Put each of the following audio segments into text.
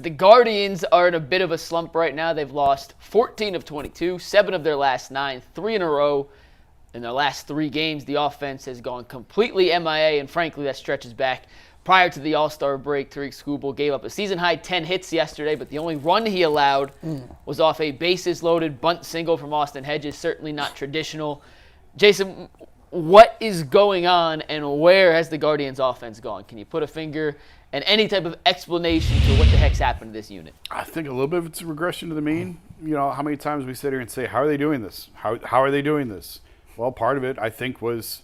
The Guardians are in a bit of a slump right now. They've lost 14 of 22, 7 of their last 9, 3 in a row. In their last 3 games, the offense has gone completely MIA, and frankly, that stretches back prior to the All-Star break. Tariq Skubal gave up a season-high 10 hits yesterday, but the only run he allowed was off a bases-loaded bunt single from Austin Hedges, certainly not traditional. Jason, what is going on, and where has the Guardians' offense gone? Can you put a finger and any type of explanation to what the heck's happened to this unit? I think a little bit of it's a regression to the mean. You know, how many times we sit here and say, how are they doing this? How are they doing this? Well, part of it, I think, was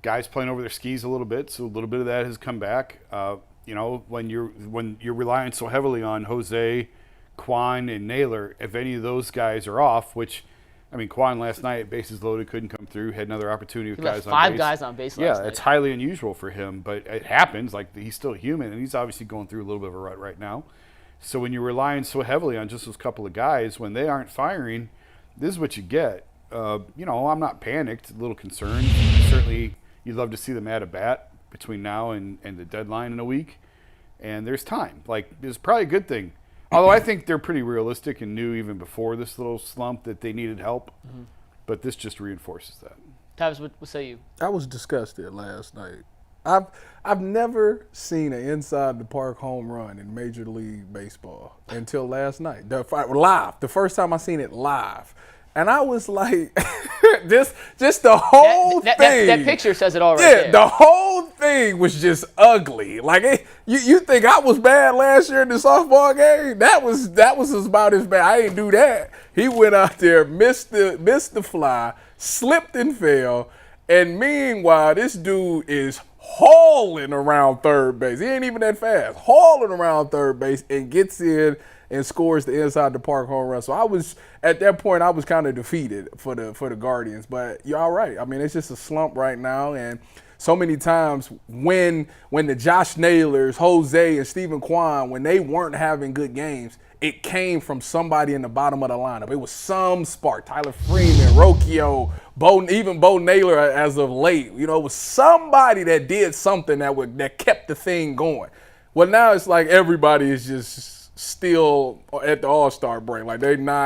guys playing over their skis a little bit, so a little bit of that has come back. You know, when you're relying so heavily on Jose, Kwan, and Naylor, if any of those guys are off, which, I mean, Kwan last night, bases loaded, couldn't come through, had another opportunity with guys on base. 5 guys on base last night. Yeah, it's highly unusual for him, but it happens. Like, he's still human, and he's obviously going through a little bit of a rut right now. So when you're relying so heavily on just those couple of guys, when they aren't firing, this is what you get. You know, I'm not panicked, a little concerned. Certainly, you'd love to see them add a bat between now and the deadline in a week. And there's time. Like, it's probably a good thing. Although I think they're pretty realistic and knew even before this little slump that they needed help. Mm-hmm. But this just reinforces that. Tavis, what say you? I was disgusted last night. I've never seen an inside the park home run in Major League Baseball until last night. Live. The first time I seen it live. And I was like, just the whole thing. That picture says it all right there. The whole thing was just ugly. Like, you think I was bad last year in the softball game? That was about as bad. I didn't do that. He went out there, missed the fly, slipped and fell, and meanwhile, this dude is hauling around third base. He ain't even that fast. Hauling around third base and gets in and scores the inside the park home run. So at that point, I was kind of defeated for the Guardians. But you're all right. I mean, it's just a slump right now. And so many times when the Josh Naylors, Jose, and Stephen Kwan, when they weren't having good games, it came from somebody in the bottom of the lineup. It was some spark. Tyler Freeman, Rocchio, even Bo Naylor as of late. You know, it was somebody that did something that kept the thing going. Well, now it's like everybody is just still at the All-Star break. Like,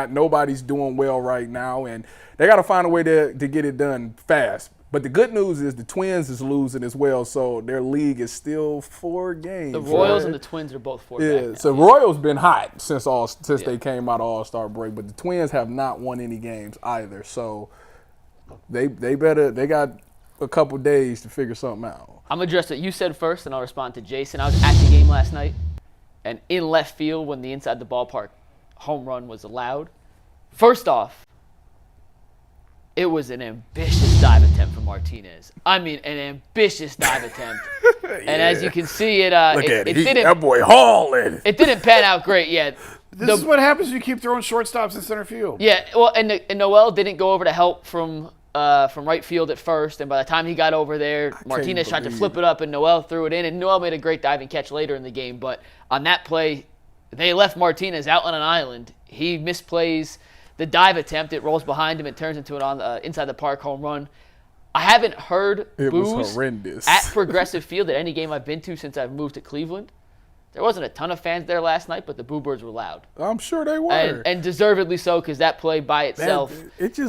nobody's doing well right now, and they got to find a way to get it done fast. But the good news is the Twins is losing as well, so their league is still 4 games. The Royals and the Twins are both 4 back now. So Royals been hot since they came out of All-Star break, but the Twins have not won any games either. So they got a couple days to figure something out. I'm going to address what you said first, and I'll respond to Jason. I was at the game last night, and in left field when the inside the ballpark home run was allowed. First off, it was an ambitious dive attempt from Martinez. I mean, an ambitious dive attempt. Yeah. And as you can see, that boy hauling. It didn't pan out great yet. This is what happens when you keep throwing shortstops in center field. Yeah, well, and Noel didn't go over to help from right field at first, and by the time he got over there, Martinez tried to flip it up, and Noel threw it in, and Noel made a great diving catch later in the game. But on that play, they left Martinez out on an island. He misplays the dive attempt. It rolls behind him. It turns into an inside the park home run. I haven't heard boos at Progressive Field at any game I've been to since I've moved to Cleveland. There wasn't a ton of fans there last night, but the Boo Birds were loud. I'm sure they were. And deservedly so, because that play by itself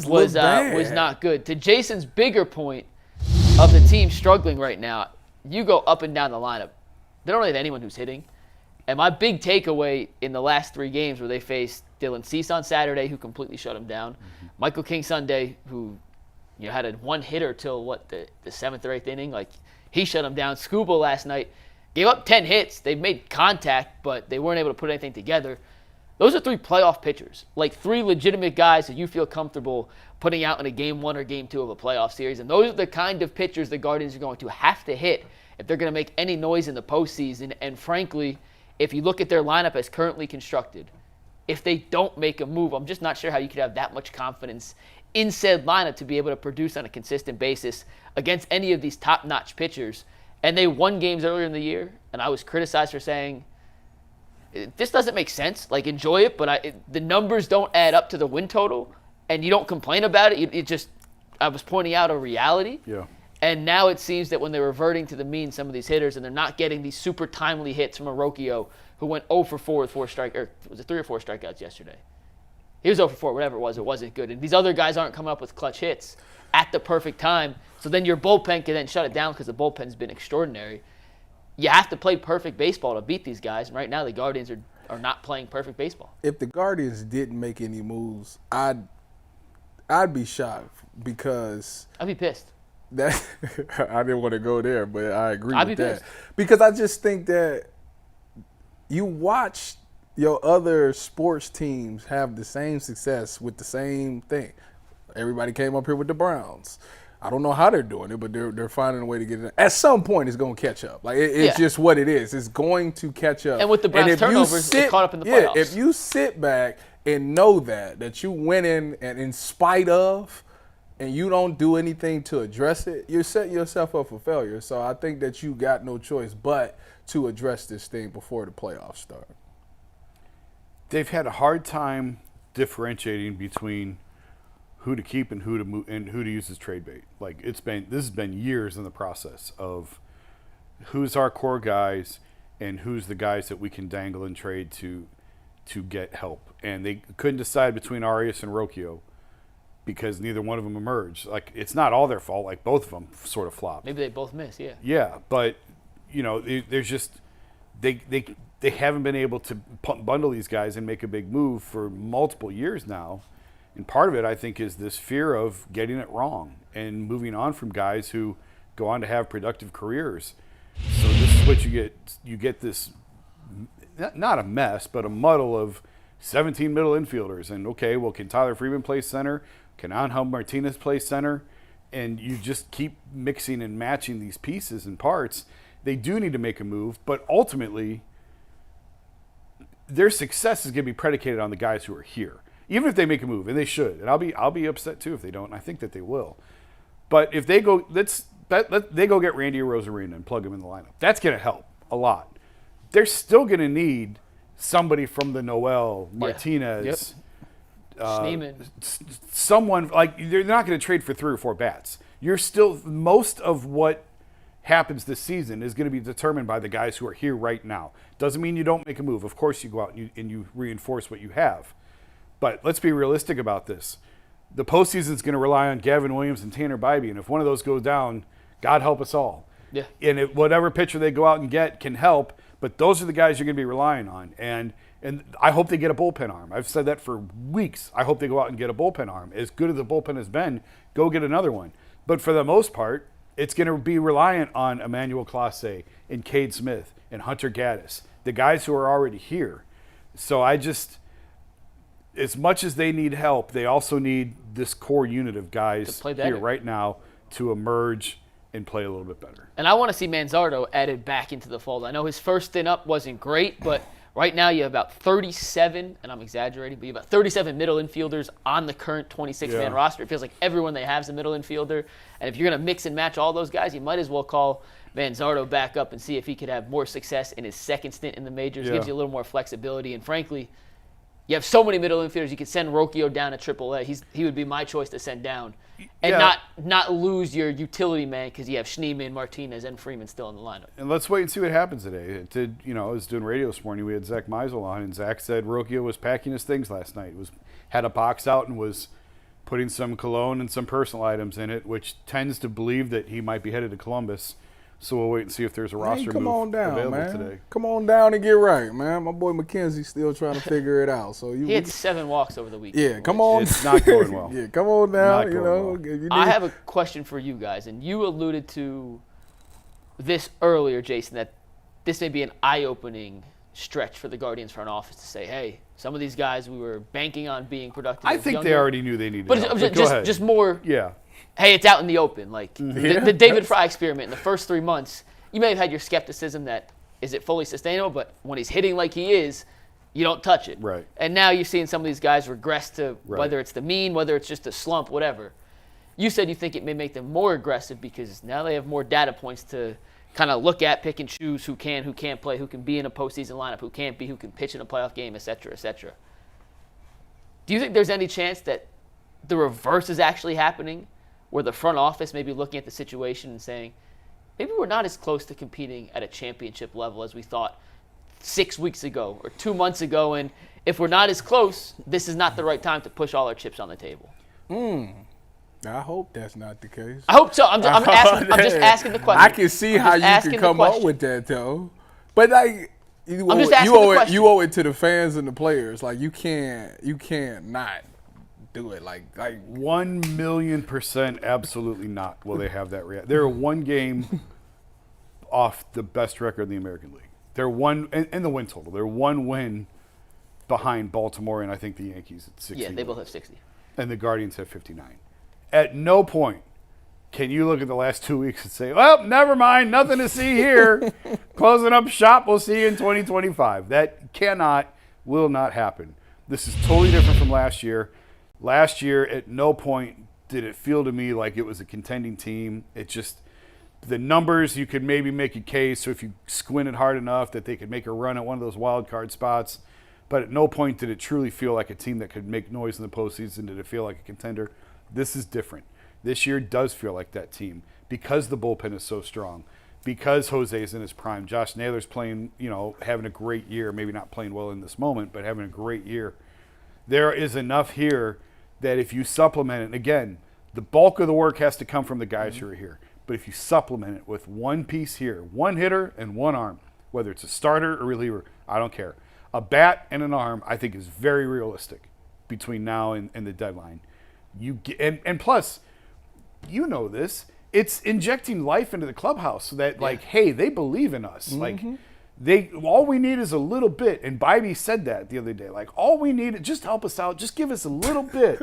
was not good. To Jason's bigger point of the team struggling right now, you go up and down the lineup. They don't really have anyone who's hitting. And my big takeaway in the last 3 games where they faced Dylan Cease on Saturday, who completely shut him down, Michael King Sunday, who had a one-hitter till, the 7th or 8th inning. Like, he shut him down. Skubal last night gave up 10 hits. They made contact, but they weren't able to put anything together. Those are 3 playoff pitchers, like 3 legitimate guys that you feel comfortable putting out in a Game 1 or Game 2 of a playoff series. And those are the kind of pitchers the Guardians are going to have to hit if they're going to make any noise in the postseason. And frankly, if you look at their lineup as currently constructed, if they don't make a move, I'm just not sure how you could have that much confidence in said lineup to be able to produce on a consistent basis against any of these top-notch pitchers. And they won games earlier in the year, and I was criticized for saying, this doesn't make sense. Like, enjoy it, but the numbers don't add up to the win total, and you don't complain about it. I was pointing out a reality. Yeah. And now it seems that when they're reverting to the mean, some of these hitters, and they're not getting these super timely hits from a Rocchio, who went 0 for 4 with 4 strike, or was it 3 or 4 strikeouts yesterday? He was 0 for 4, whatever it was. It wasn't good. And these other guys aren't coming up with clutch hits at the perfect time. So then your bullpen can then shut it down because the bullpen's been extraordinary. You have to play perfect baseball to beat these guys. And right now the Guardians are not playing perfect baseball. If the Guardians didn't make any moves, I'd be shocked because I'd be pissed. That I didn't want to go there, but I agree I'd with be that. pissed. Because I just think that you watch your other sports teams have the same success with the same thing. Everybody came up here with the Browns. I don't know how they're doing it, but they're finding a way to get it. At some point, it's going to catch up. Like it's just what it is. It's going to catch up. And with the Browns turnovers, it's caught up in the playoffs. If you sit back and know that you winning and in spite of, and you don't do anything to address it, you're setting yourself up for failure. So I think that you got no choice but to address this thing before the playoffs start. They've had a hard time differentiating between who to keep and who to move and who to use as trade bait. Like this has been years in the process of who's our core guys and who's the guys that we can dangle and trade to get help. And they couldn't decide between Arias and Rocchio because neither one of them emerged. Like it's not all their fault. Like both of them sort of flopped. Maybe they both missed. Yeah. Yeah, but there's just they haven't been able to bundle these guys and make a big move for multiple years now. And part of it, I think, is this fear of getting it wrong and moving on from guys who go on to have productive careers. So this is what you get. You get this, not a mess, but a muddle of 17 middle infielders. And, okay, well, can Tyler Freeman play center? Can Angel Martinez play center? And you just keep mixing and matching these pieces and parts. They do need to make a move, but ultimately their success is going to be predicated on the guys who are here. Even if they make a move, and they should, and I'll be upset too if they don't, and I think that they will. But if they go, they go get Randy Arozarena and plug him in the lineup. That's going to help a lot. They're still going to need somebody from the Noel, Martinez, Schneemann. Someone like they're not going to trade for 3 or 4 bats. You're still most of what happens this season is going to be determined by the guys who are here right now. Doesn't mean you don't make a move. Of course, you go out and you reinforce what you have. But let's be realistic about this. The postseason is going to rely on Gavin Williams and Tanner Bybee, and if one of those goes down, God help us all. Yeah. And whatever pitcher they go out and get can help, but those are the guys you're going to be relying on. And I hope they get a bullpen arm. I've said that for weeks. I hope they go out and get a bullpen arm. As good as the bullpen has been, go get another one. But for the most part, it's going to be reliant on Emmanuel Clase and Cade Smith and Hunter Gaddis, the guys who are already here. So as much as they need help, they also need this core unit of guys here right now to emerge and play a little bit better. And I want to see Manzardo added back into the fold. I know his first stint up wasn't great, but right now you have about 37, and I'm exaggerating, but you have about 37 middle infielders on the current 26-man roster. It feels like everyone they have is a middle infielder. And if you're going to mix and match all those guys, you might as well call Manzardo back up and see if he could have more success in his second stint in the majors. Gives you a little more flexibility. And frankly, you have so many middle infielders. You could send Rocchio down to AAA. He would be my choice to send down, and not lose your utility man because you have Schneemann, Martinez, and Freeman still in the lineup. And let's wait and see what happens today. I was doing radio this morning. We had Zach Meisel on, and Zach said Rocchio was packing his things last night. Had a box out and was putting some cologne and some personal items in it, which tends to believe that he might be headed to Columbus. So we'll wait and see if there's a roster move available today. Come on down and get right, man. My boy McKenzie's still trying to figure it out. So he had 7 walks over the weekend. Yeah, come on. It's not going well. Yeah, come on down. I have a question for you guys, and you alluded to this earlier, Jason, that this may be an eye-opening stretch for the Guardians front office to say, hey, some of these guys we were banking on being productive. I think they already knew they needed help. But go ahead. Just more. Yeah. Hey, it's out in the open. Like the David Fry experiment in the first 3 months, you may have had your skepticism that is it fully sustainable, but when he's hitting like he is, you don't touch it. Right. And now you're seeing some of these guys regress to whether it's the mean, whether it's just a slump, whatever. You said you think it may make them more aggressive because now they have more data points to kind of look at, pick and choose who can, who can't play, who can be in a postseason lineup, who can't be, who can pitch in a playoff game, et cetera, et cetera. Do you think there's any chance that the reverse is actually happening, where the front office may be looking at the situation and saying, maybe we're not as close to competing at a championship level as we thought 6 weeks ago or 2 months ago, and if we're not as close, this is not the right time to push all our chips on the table. I hope that's not the case. I hope so. I'm just asking the question. I can see how you can come up with that, though. But like, you owe it to the fans and the players. Like, you can't not do it. Like 1,000,000% absolutely not will they have that react. They're one game off the best record in the American League. They're one in the win total. They're one win behind Baltimore and I think the Yankees at 60. Yeah, they both have 60. And the Guardians have 59. At no point can you look at the last 2 weeks and say, well, never mind, nothing to see here. Closing up shop, we'll see you in 2025. That will not happen. This is totally different from last year. Last year, at no point did it feel to me like it was a contending team. It just, the numbers, you could maybe make a case, so if you squinted hard enough that they could make a run at one of those wild card spots. But at no point did it truly feel like a team that could make noise in the postseason. Did it feel like a contender? This is different. This year does feel like that team because the bullpen is so strong, because Jose is in his prime. Josh Naylor's playing, having a great year, maybe not playing well in this moment, but having a great year. There is enough here that if you supplement it, and again, the bulk of the work has to come from the guys who are here. But if you supplement it with one piece here, one hitter and one arm, whether it's a starter or reliever, I don't care. A bat and an arm, I think, is very realistic between now and the deadline. And plus, you know this, it's injecting life into the clubhouse so that, hey, they believe in us. All we need is a little bit. And Bybee said that the other day. All we need is just help us out. Just give us a little bit.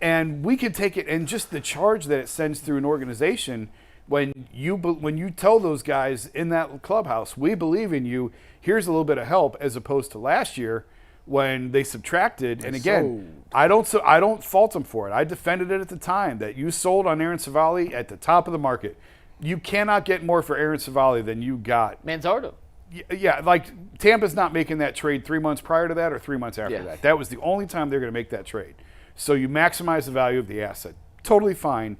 And we can take it. And just the charge that it sends through an organization when you tell those guys in that clubhouse, we believe in you, here's a little bit of help, as opposed to last year when they subtracted. And again, I don't fault them for it. I defended it at the time that you sold on Aaron Savali at the top of the market. You cannot get more for Aaron Savali than you got. Manzardo. Yeah, Tampa's not making that trade 3 months prior to that or 3 months after that. That was the only time they're going to make that trade. So you maximize the value of the asset. Totally fine.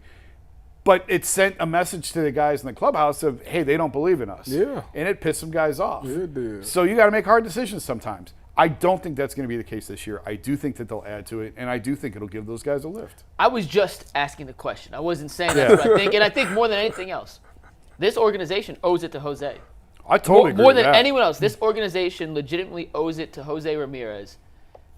But it sent a message to the guys in the clubhouse of, hey, they don't believe in us. Yeah. And it pissed some guys off. It did. So you got to make hard decisions sometimes. I don't think that's going to be the case this year. I do think that they'll add to it, and I do think it'll give those guys a lift. I was just asking the question. I wasn't saying that's what I think. And I think more than anything else, this organization owes it to Jose. I totally agree more with than that. anyone else, this organization legitimately owes it to Jose Ramirez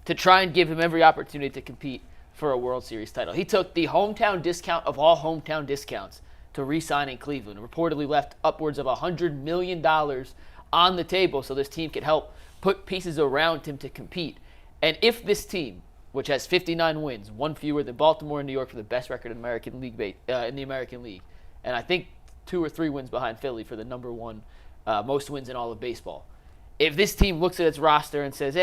to try and give him every opportunity to compete for a World Series title. He took the hometown discount of all hometown discounts to re-sign in Cleveland. Reportedly left upwards of $100 million on the table so this team could help put pieces around him to compete. And if this team, which has 59 wins, one fewer than Baltimore and New York for the best record in the American League, and I think 2 or 3 wins behind Philly for the number one most wins in all of baseball. If this team looks at its roster and says,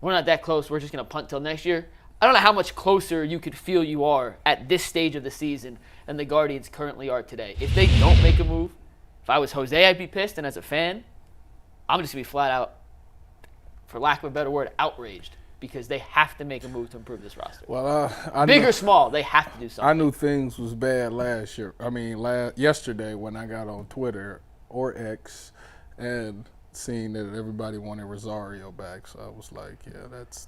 we're not that close, we're just going to punt till next year, I don't know how much closer you could feel you are at this stage of the season than the Guardians currently are today. If they don't make a move, if I was Jose, I'd be pissed, and as a fan, I'm just going to be flat out, for lack of a better word, outraged, because they have to make a move to improve this roster. Well, big or small, they have to do something. I knew things was bad last year. Yesterday when I got on Twitter or X and seen that everybody wanted Rosario back, so I was like,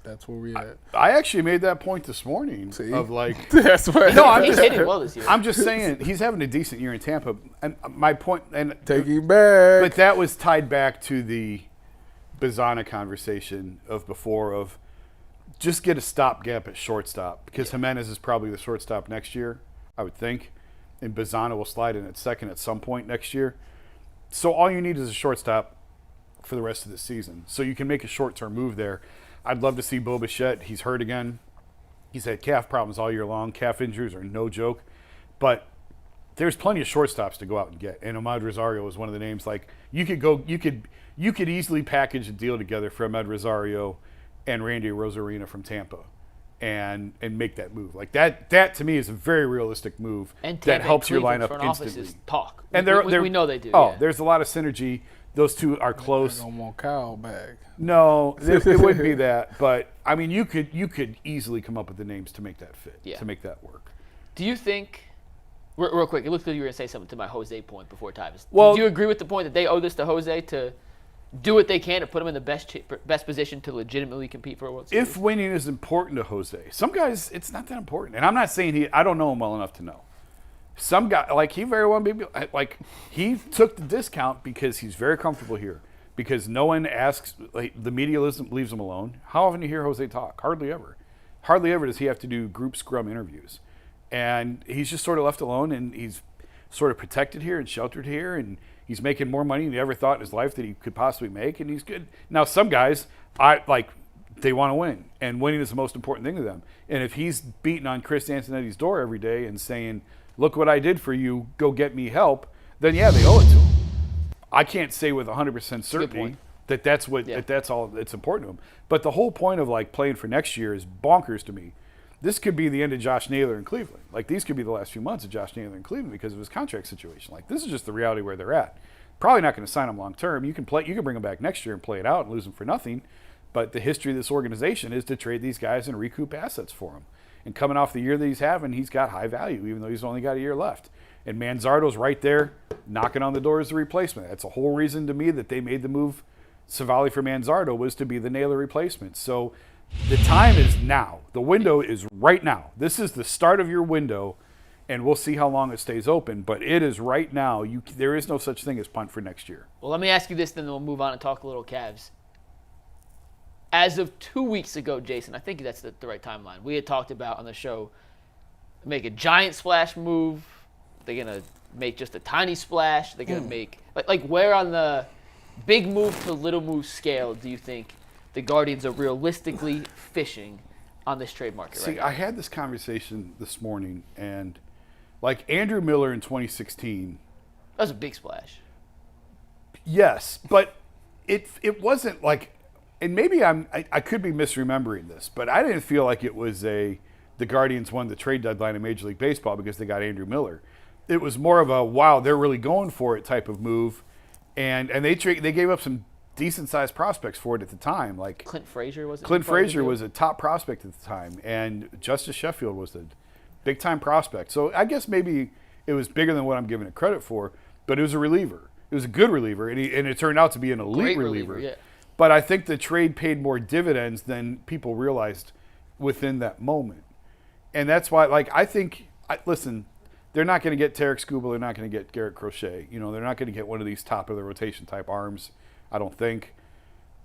that's where we at. I actually made that point this morning. See? Of that's what. No, he's hitting well this year. I'm just saying he's having a decent year in Tampa, and my point, and take him back. But that was tied back to the Bazana conversation of before of just get a stopgap at shortstop, because Jimenez is probably the shortstop next year, I would think, and Bazana will slide in at second at some point next year. So all you need is a shortstop for the rest of the season. So you can make a short-term move there. I'd love to see Bo Bichette. He's hurt again. He's had calf problems all year long. Calf injuries are no joke. But there's plenty of shortstops to go out and get. And Ahmad Rosario is one of the names. You could easily package a deal together for Ahmad Rosario and Randy Rosarina from Tampa and make that move. That to me is a very realistic move that helps your lineup instantly. Talk. And we know they do. There's a lot of synergy. Those two are close. I don't want Kyle back. No, it wouldn't be that. But I mean, you could easily come up with the names to make that fit, to make that work. Do you think, real quick, it looks like you were going to say something to my Jose point before Tyvus. Well, do you agree with the point that they owe this to Jose to do what they can to put him in the best position to legitimately compete for a World Series? If winning is important to Jose, some guys, it's not that important. And I'm not saying I don't know him well enough to know. Some guy, like he very well maybe, like he took the discount because he's very comfortable here. Because no one asks, like the media leaves him alone. How often do you hear Jose talk? Hardly ever. Hardly ever does he have to do group scrum interviews. And he's just sort of left alone, and he's sort of protected here and sheltered here, and he's making more money than he ever thought in his life that he could possibly make, and he's good. Now, some guys, they want to win, and winning is the most important thing to them. And if he's beating on Chris Antonetti's door every day and saying, look what I did for you, go get me help, then yeah, they owe it to him. I can't say with 100% certainty that's all that's important to him. But the whole point of like playing for next year is bonkers to me. This could be the end of Josh Naylor in Cleveland. Like these could be the last few months of Josh Naylor in Cleveland because of his contract situation. Like this is just the reality where they're at. Probably not going to sign him long term. You can bring him back next year and play it out and lose him for nothing. But the history of this organization is to trade these guys and recoup assets for him. And coming off the year that he's having, he's got high value, even though he's only got a year left. And Manzardo's right there knocking on the door as the replacement. That's a whole reason to me that they made the move Savali for Manzardo was to be the Naylor replacement. So the time is now. The window is right now. This is the start of your window, and we'll see how long it stays open. But it is right now. There is no such thing as punt for next year. Well, let me ask you this, then we'll move on and talk a little Cavs. As of 2 weeks ago, Jason, I think that's the right timeline. We had talked about on the show, make a giant splash move. They're going to make just a tiny splash. They're going to make – like where on the big move to little move scale do you think the Guardians are realistically fishing on this trade market right now? I had this conversation this morning, and like Andrew Miller in 2016 – that was a big splash. Yes, but it wasn't like – and maybe I could be misremembering this, but I didn't feel like it was the Guardians won the trade deadline in Major League Baseball because they got Andrew Miller. It was more of a, wow, they're really going for it type of move. And they gave up some decent-sized prospects for it at the time. Like Clint Frazier was it? Clint Frazier was a top prospect at the time. And Justice Sheffield was a big-time prospect. So I guess maybe it was bigger than what I'm giving it credit for. But it was a reliever. It was a good reliever. And it turned out to be an elite reliever. Yeah. But I think the trade paid more dividends than people realized within that moment. And that's why, like, I think, listen, they're not going to get Tarek Skubal. They're not going to get Garrett Crochet. You know, they're not going to get one of these top of the rotation type arms, I don't think.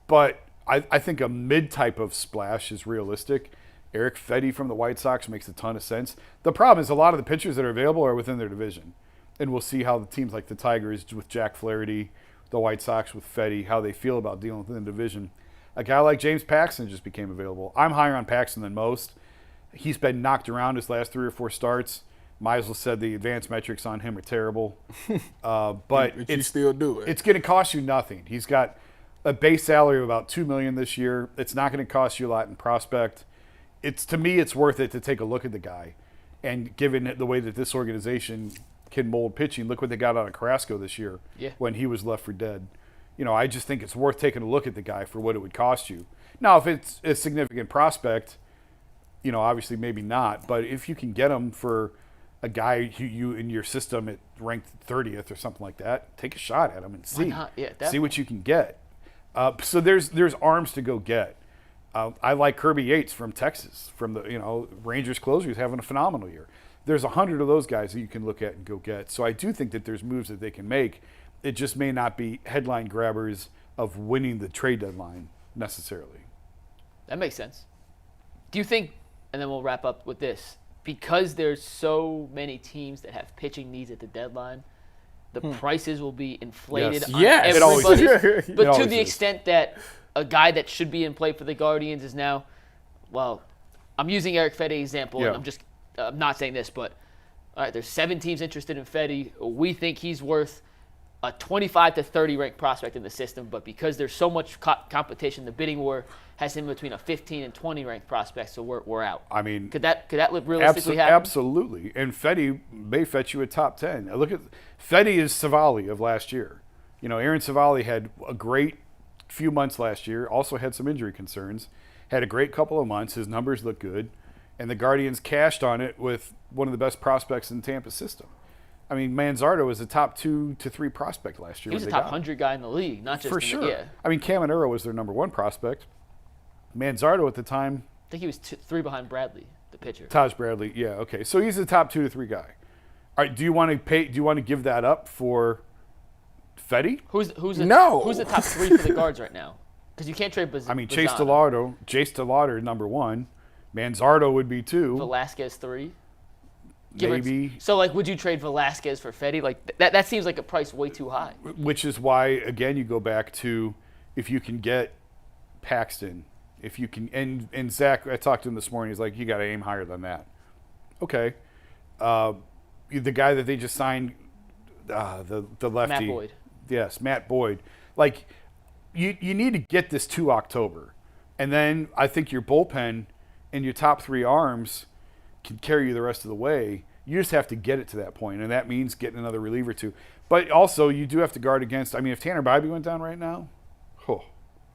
But I think a mid type of splash is realistic. Eric Fetty from the White Sox makes a ton of sense. The problem is a lot of the pitchers that are available are within their division. And we'll see how the teams like the Tigers with Jack Flaherty, the White Sox with Fetty, how they feel about dealing within the division. A guy like James Paxton just became available. I'm higher on Paxton than most. He's been knocked around his last 3 or 4 starts. Might as well said the advanced metrics on him are terrible. But you still do it. It's going to cost you nothing. He's got a base salary of about $2 million this year. It's not going to cost you a lot in prospect. To me, it's worth it to take a look at the guy. And given the way that this organization can mold pitching, look what they got out of Carrasco this year when he was left for dead. You know, I just think it's worth taking a look at the guy for what it would cost you. Now, if it's a significant prospect, you know, obviously maybe not. But if you can get him for a guy who you in your system at ranked 30th or something like that, take a shot at him and see. See what you can get. So there's arms to go get. I like Kirby Yates from Texas, from the Rangers closer. He's having a phenomenal year. There's 100 of those guys that you can look at and go get. So I do think that there's moves that they can make. It just may not be headline grabbers of winning the trade deadline necessarily. That makes sense. Do you think, and then we'll wrap up with this, because there's so many teams that have pitching needs at the deadline, the prices will be inflated on everybody. But to the extent that a guy that should be in play for the Guardians is now, well, I'm using Eric Fetty example, and I'm not saying this, but all right, there's 7 teams interested in Fetty. We think he's worth a 25 to 30 ranked prospect in the system, but because there's so much competition, the bidding war has him between a 15 and 20 ranked prospect, so we're out. I mean, could that realistically happen? Absolutely. And Fetty may fetch you a top 10. Look at Fetty is Savali of last year. You know, Aaron Savali had a great few months last year, also had some injury concerns, had a great couple of months. His numbers look good, and the Guardians cashed on it with one of the best prospects in the Tampa system. I mean, Manzardo was a top 2 to 3 prospect last year. He was a top 100 guy in the league, not just for sure. Yeah. I mean, Caminero was their number 1 prospect. Manzardo at the time. I think he was 3 behind Bradley, the pitcher. Taj Bradley, yeah, okay. So he's a top 2 to 3 guy. All right, do you want to give that up for Fetty? Who's the top 3 for the guards right now? Because you can't trade I mean, Chase DeLauder, number 1. Manzardo would be 2. Velasquez 3. Maybe. So, like, would you trade Velasquez for Fetty? Like, that seems like a price way too high. Which is why, again, you go back to if you can get Paxton, if you can, and Zach, I talked to him this morning. He's like, you got to aim higher than that. Okay. The guy that they just signed, the lefty. Matt Boyd. Yes, Matt Boyd. Like, you need to get this to October. And then I think your bullpen and your top 3 arms can carry you the rest of the way. You just have to get it to that point, and that means getting another reliever too. But also, you do have to guard against. I mean, if Tanner Bybee went down right now,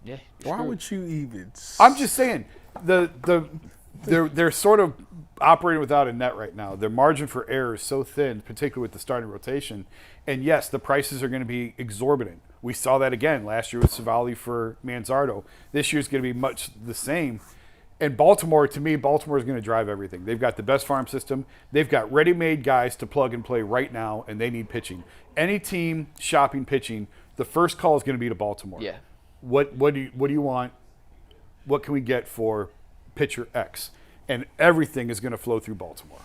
yeah. Why would you even? I'm just saying they're sort of operating without a net right now. Their margin for error is so thin, particularly with the starting rotation. And yes, the prices are going to be exorbitant. We saw that again last year with Savali for Manzardo. This year's going to be much the same. And Baltimore, to me, Baltimore is going to drive everything. They've got the best farm system. They've got ready-made guys to plug and play right now, and they need pitching. Any team shopping pitching, the first call is going to be to Baltimore. Yeah. What do you want? What can we get for pitcher X? And everything is going to flow through Baltimore.